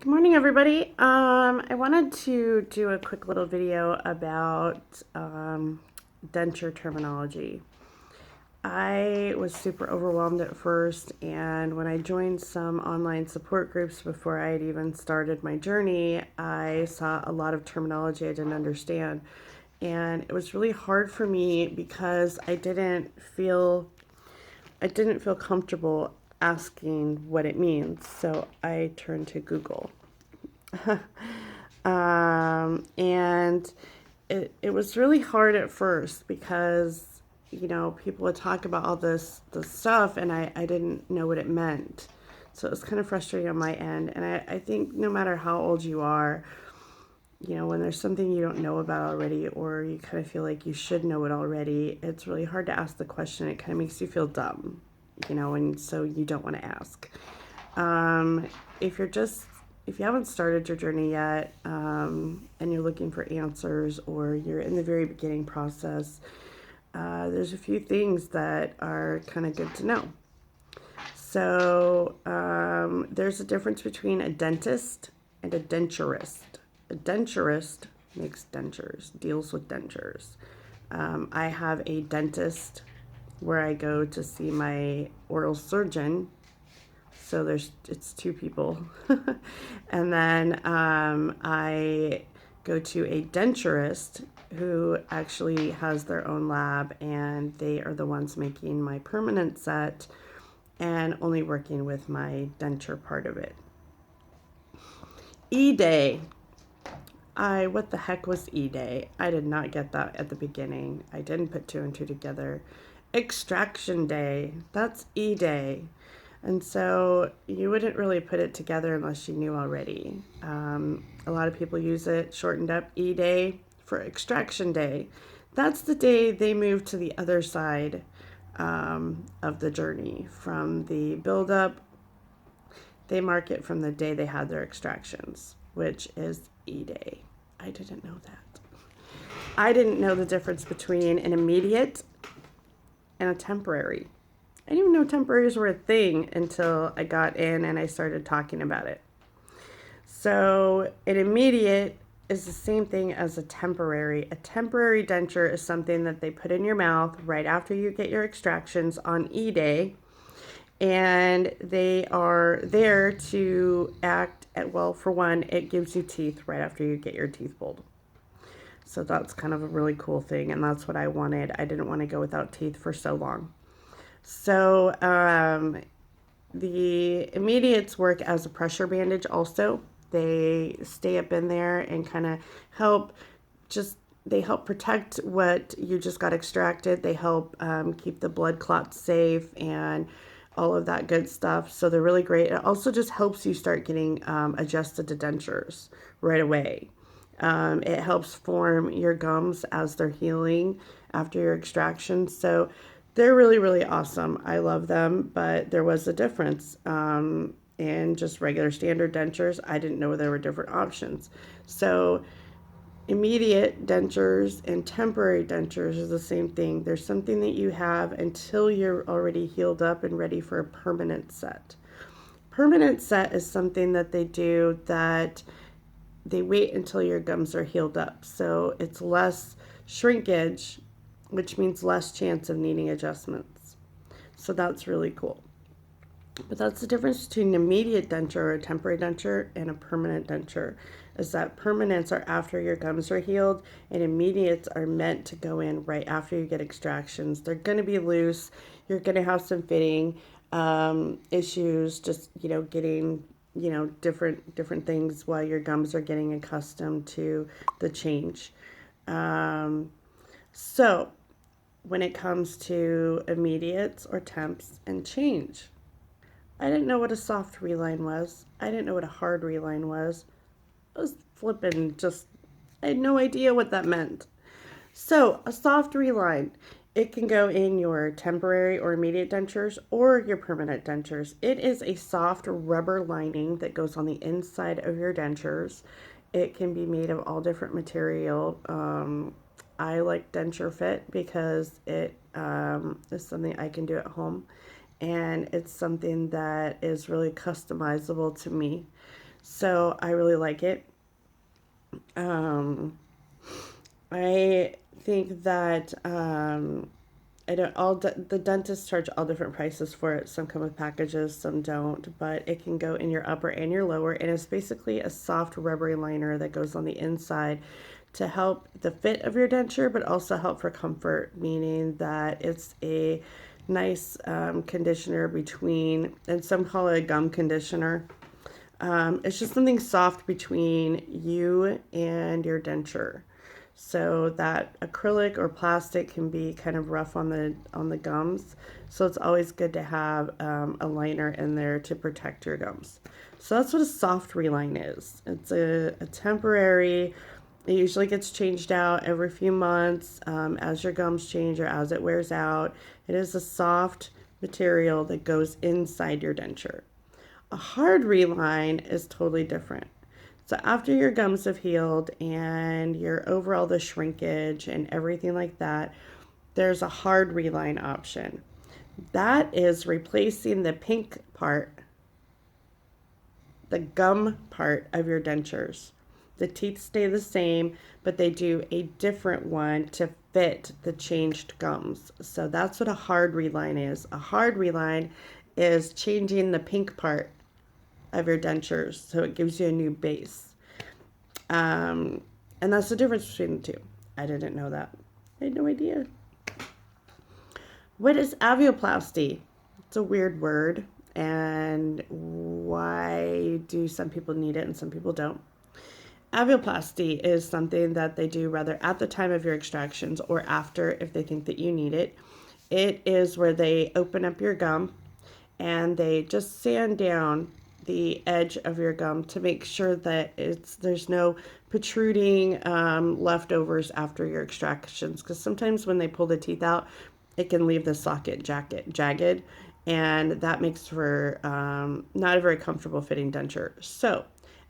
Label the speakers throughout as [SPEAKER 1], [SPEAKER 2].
[SPEAKER 1] Good morning, everybody. I wanted to do a quick little video about denture terminology. I was super overwhelmed at first, and when I joined some online support groups before I had even started my journey, I saw a lot of terminology I didn't understand. And it was really hard for me because I didn't feel comfortable asking what it means. So I turned to Google. And it was really hard at first because, people would talk about all this stuff and I didn't know what it meant. So it was kind of frustrating on my end. And I think no matter how old you are, when there's something you don't know about already or you kind of feel like you should know it already, it's really hard to ask the question. It kind of makes you feel dumb, and so you don't want to ask. Um, if you're just if you haven't started your journey yet, and you're looking for answers or you're in the very beginning process, there's a few things that are kind of good to know. So there's a difference between a dentist and a denturist. A denturist makes dentures, deals with dentures. I have a dentist where I go to see my oral surgeon. So it's two people. And then I go to a denturist who actually has their own lab, and they are the ones making my permanent set and only working with my denture part of it. Eday. What the heck was Eday? I did not get that at the beginning. I didn't put two and two together. Extraction day. That's Eday. And so you wouldn't really put it together unless you knew already. A lot of people use it shortened up Eday for extraction day. That's the day they move to the other side of the journey from the buildup. They mark it from the day they had their extractions, which is Eday. I didn't know that. I didn't know the difference between an immediate and a temporary. I didn't even know temporaries were a thing until I got in and I started talking about it. So an immediate is the same thing as a temporary. A temporary denture is something that they put in your mouth right after you get your extractions on Eday, and they are there to act at, well, for one, it gives you teeth right after you get your teeth pulled. So that's kind of a really cool thing, and that's what I wanted. I didn't want to go without teeth for so long. So the immediates work as a pressure bandage also. They stay up in there and kind of help they help protect what you just got extracted. They help keep the blood clots safe and all of that good stuff. So they're really great. It also just helps you start getting adjusted to dentures right away. It helps form your gums as they're healing after your extraction. So they're really, really awesome. I love them, but there was a difference in just regular standard dentures. I didn't know there were different options. So immediate dentures and temporary dentures is the same thing. There's something that you have until you're already healed up and ready for a permanent set. Permanent set is something that they do that they wait until your gums are healed up. So it's less shrinkage, which means less chance of needing adjustments. So that's really cool. But that's the difference between an immediate denture or a temporary denture and a permanent denture, is that permanents are after your gums are healed and immediates are meant to go in right after you get extractions. They're going to be loose. You're going to have some fitting issues, just, getting, different things while your gums are getting accustomed to the change. So when it comes to immediates or temps and change, I didn't know what a soft reline was. I didn't know what a hard reline was. I was flipping I had no idea what that meant. So a soft reline, it can go in your temporary or immediate dentures or your permanent dentures. It is a soft rubber lining that goes on the inside of your dentures. It can be made of all different material. I like Denture Fit because it is something I can do at home, and it's something that is really customizable to me. So I really like it. Um, I think that I don't the dentists charge all different prices for it. Some come with packages, some don't, but it can go in your upper and your lower, and it's basically a soft rubbery liner that goes on the inside to help the fit of your denture, but also help for comfort, meaning that it's a nice conditioner between, and some call it a gum conditioner. It's just something soft between you and your denture. So that acrylic or plastic can be kind of rough on the gums. So it's always good to have a liner in there to protect your gums. So that's what a soft reline is. It's a temporary. It usually gets changed out every few months as your gums change or as it wears out. It is a soft material that goes inside your denture. A hard reline is totally different. So after your gums have healed and you're over all the shrinkage and everything like that, there's a hard reline option. That is replacing the pink part, the gum part of your dentures. The teeth stay the same, but they do a different one to fit the changed gums. So that's what a hard reline is. A hard reline is changing the pink part of your dentures, so it gives you a new base. And that's the difference between the two. I didn't know that. I had no idea. What is aveoplasty? It's a weird word, and why do some people need it and some people don't? Aveoplasty is something that they do rather at the time of your extractions or after if they think that you need it. It is where they open up your gum and they just sand down the edge of your gum to make sure that there's no protruding leftovers after your extractions, because sometimes when they pull the teeth out it can leave the socket jagged, and that makes for not a very comfortable fitting denture. So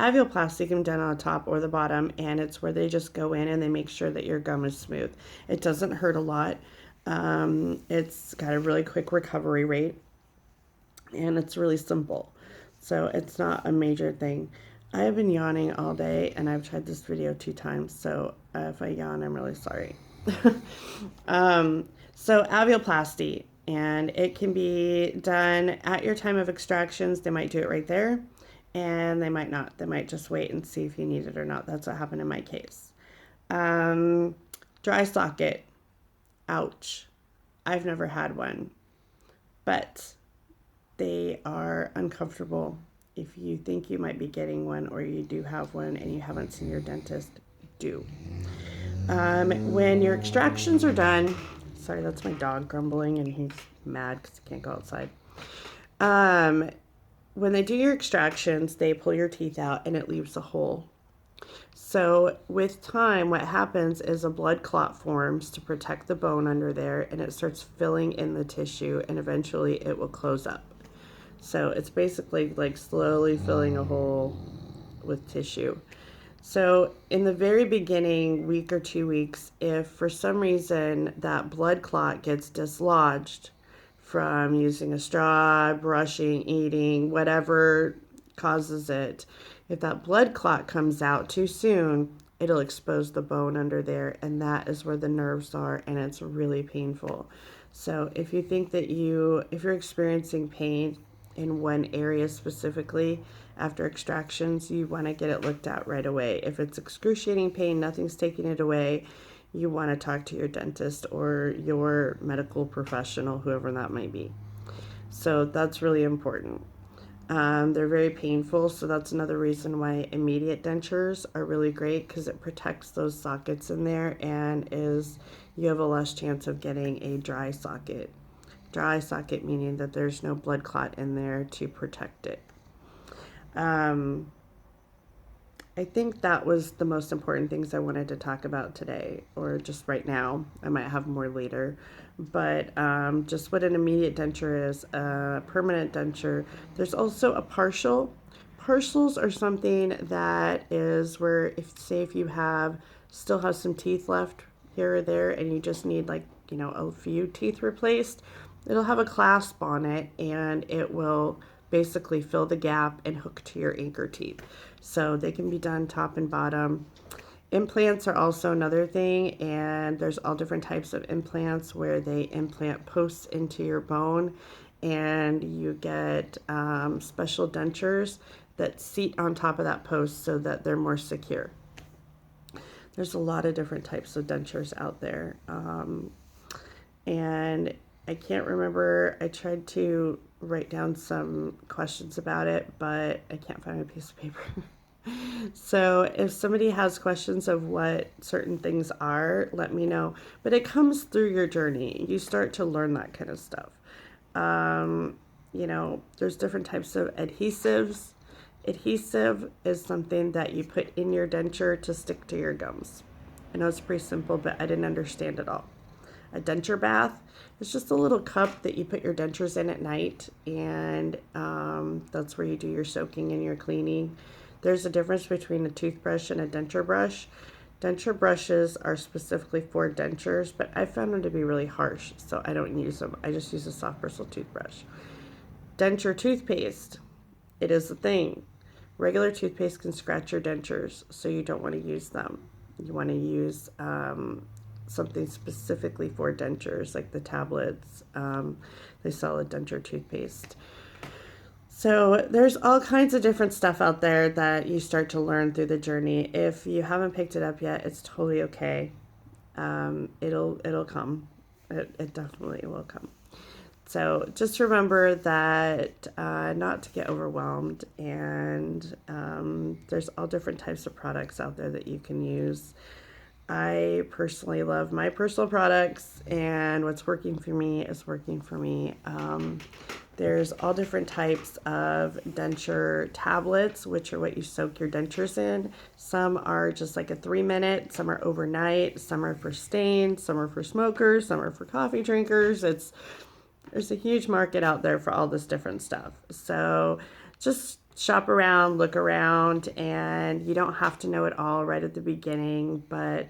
[SPEAKER 1] aveoplasty can be done on the top or the bottom, and it's where they just go in and they make sure that your gum is smooth. It doesn't hurt a lot. It's got a really quick recovery rate, and it's really simple. So it's not a major thing. I have been yawning all day, and I've tried this video 2 times, so if I yawn, I'm really sorry. So aveoplasty, and it can be done at your time of extractions. They might do it right there, and they might not. They might just wait and see if you need it or not. That's what happened in my case. Dry socket. Ouch. I've never had one, but they are uncomfortable. If you think you might be getting one or you do have one and you haven't seen your dentist, do. When your extractions are done, sorry, that's my dog grumbling and he's mad because he can't go outside. When they do your extractions, they pull your teeth out and it leaves a hole. So with time, what happens is a blood clot forms to protect the bone under there, and it starts filling in the tissue, and eventually it will close up. So it's basically like slowly filling a hole with tissue. So in the very beginning, week or 2 weeks, if for some reason that blood clot gets dislodged from using a straw, brushing, eating, whatever causes it, if that blood clot comes out too soon, it'll expose the bone under there, and that is where the nerves are, and it's really painful. So if you think that if you're experiencing pain in one area specifically after extractions, you want to get it looked at right away. If it's excruciating pain, nothing's taking it away, you want to talk to your dentist or your medical professional, whoever that might be. So that's really important. They're very painful, so that's another reason why immediate dentures are really great, because it protects those sockets in there and you have a less chance of getting a dry socket. Dry socket meaning that there's no blood clot in there to protect it. I think that was the most important things I wanted to talk about today, or just right now. I might have more later. But just what an immediate denture is, a permanent denture. There's also a partial. Partials are something that is where, if you still have some teeth left here or there and you just need a few teeth replaced, it'll have a clasp on it and it will basically fill the gap and hook to your anchor teeth. So they can be done top and bottom. Implants are also another thing, and there's all different types of implants where they implant posts into your bone, and you get special dentures that seat on top of that post so that they're more secure. There's a lot of different types of dentures out there, and I can't remember. I tried to write down some questions about it, but I can't find a piece of paper. So if somebody has questions of what certain things are, let me know. But it comes through your journey. You start to learn that kind of stuff. You know, there's different types of adhesives. Adhesive is something that you put in your denture to stick to your gums. I know it's pretty simple, but I didn't understand it all. A denture bath is just a little cup that you put your dentures in at night, and that's where you do your soaking and your cleaning. There's a difference between a toothbrush and a denture brush. Denture brushes are specifically for dentures, but I found them to be really harsh, so I don't use them. I just use a soft bristle toothbrush. Denture toothpaste. It is a thing. Regular toothpaste can scratch your dentures, so you don't want to use them. You want to use something specifically for dentures, like the tablets. They sell a denture toothpaste. So there's all kinds of different stuff out there that you start to learn through the journey. If you haven't picked it up yet, it's totally okay. It'll come. It definitely will come. So just remember that not to get overwhelmed, and there's all different types of products out there that you can use. I personally love my personal products, and what's working for me is working for me. There's all different types of denture tablets, which are what you soak your dentures in. Some are just like a 3-minute, some are overnight, some are for stains, some are for smokers, some are for coffee drinkers. There's a huge market out there for all this different stuff. So just shop around, look around, and you don't have to know it all right at the beginning, but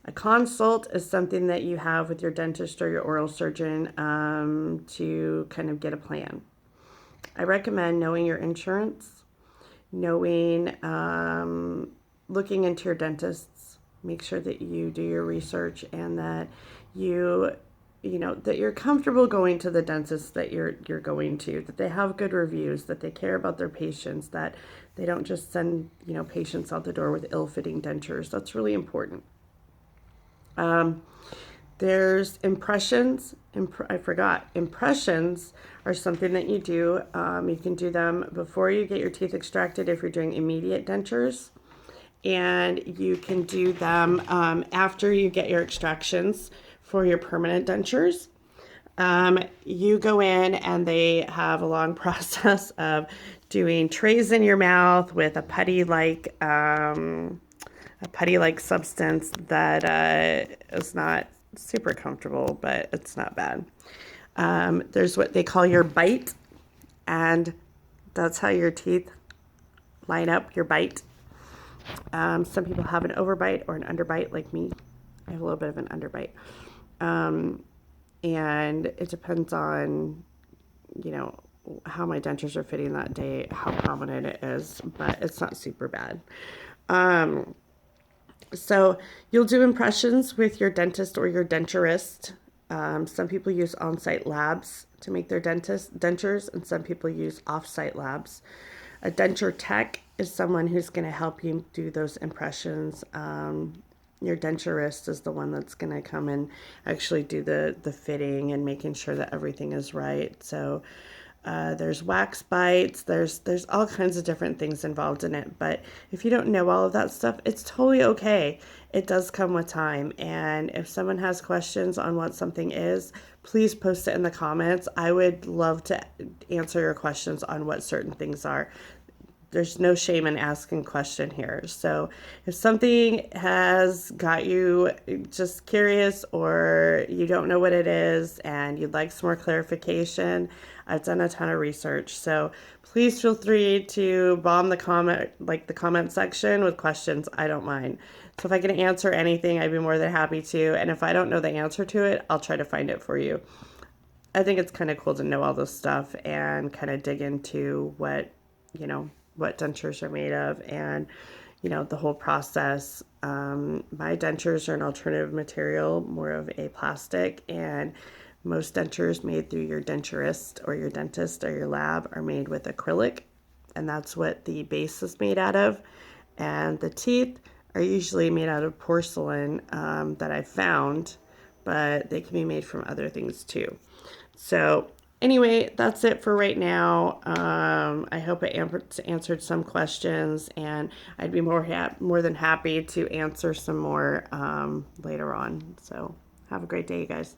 [SPEAKER 1] a consult is something that you have with your dentist or your oral surgeon to kind of get a plan. I recommend knowing your insurance, knowing, looking into your dentists. Make sure that you do your research and that you know, that you're comfortable going to the dentist that you're going to, that they have good reviews, that they care about their patients, that they don't just send, you know, patients out the door with ill-fitting dentures. That's really important. There's impressions. I forgot. Impressions are something that you do. You can do them before you get your teeth extracted if you're doing immediate dentures. And you can do them after you get your extractions for your permanent dentures. You go in and they have a long process of doing trays in your mouth with a putty-like substance that is not super comfortable, but it's not bad. There's what they call your bite, and that's how your teeth line up, your bite. Some people have an overbite or an underbite like me. I have a little bit of an underbite. And it depends on, you know, how my dentures are fitting that day, how prominent it is, but it's not super bad. So you'll do impressions with your dentist or your denturist. Some people use on-site labs to make their dentures, and some people use off-site labs. A denture tech is someone who's going to help you do those impressions. Your denturist is the one that's going to come and actually do the fitting and making sure that everything is right. So there's wax bites, there's all kinds of different things involved in it. But if you don't know all of that stuff, it's totally okay. It does come with time. And if someone has questions on what something is, please post it in the comments. I would love to answer your questions on what certain things are. There's no shame in asking a question here. So if something has got you just curious or you don't know what it is and you'd like some more clarification, I've done a ton of research. So please feel free to bomb the comment section with questions. I don't mind. So if I can answer anything, I'd be more than happy to. And if I don't know the answer to it, I'll try to find it for you. I think it's kind of cool to know all this stuff and kind of dig into what, what dentures are made of and, the whole process. My dentures are an alternative material, more of a plastic, and most dentures made through your denturist or your dentist or your lab are made with acrylic, and that's what the base is made out of. And the teeth are usually made out of porcelain that I've found, but they can be made from other things too. So anyway, that's it for right now. I hope it answered some questions, and I'd be more than happy to answer some more later on. So have a great day, you guys.